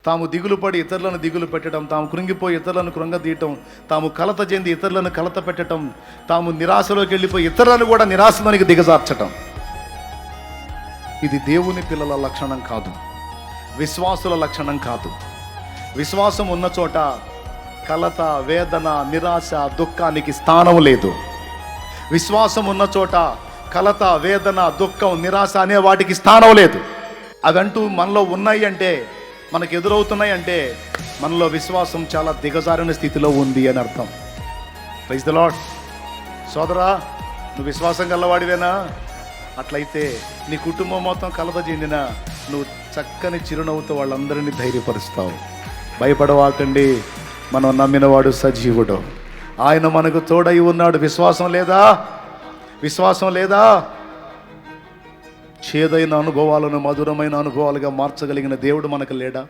తాము దిగులు పడి ఇతరులను దిగులు పెట్టడం, తాము కృంగిపోయి ఇతరులను కృంగదీయటం, తాము కలత చెంది ఇతరులను కలత పెట్టడం, తాము నిరాశలోకి వెళ్ళిపోయి ఇతరులను కూడా నిరాశలోనికి దిగజార్చటం. ఇది దేవుని పిల్లల లక్షణం కాదు, విశ్వాసుల లక్షణం కాదు. విశ్వాసం ఉన్న చోట కలత, వేదన, నిరాశ, దుఃఖానికి స్థానం లేదు. విశ్వాసం ఉన్న చోట కలత, వేదన, దుఃఖం, నిరాశ అనే వాటికి స్థానం లేదు. అవంటూ మనలో ఉన్నాయి అంటే, మనకు ఎదురవుతున్నాయి అంటే, మనలో విశ్వాసం చాలా దిగజారిన స్థితిలో ఉంది అని అర్థం. Praise the Lord. సోదరా, నువ్వు విశ్వాసం గలవాడివేనా? అట్లయితే నీ కుటుంబం మొత్తం కలత చెందినా నువ్వు చక్కని చిరునవ్వుతో వాళ్ళందరినీ ధైర్యపరుస్తావు. భయపడవాకండి, మనం నమ్మినవాడు సజీవుడు, ఆయన మనకు తోడై ఉన్నాడు. విశ్వాసం లేదా? విశ్వాసం లేదా? చేదైన అనుభవాలను మధురమైన అనుభవాలుగా మార్చగలిగిన దేవుడు మనకు లేడా?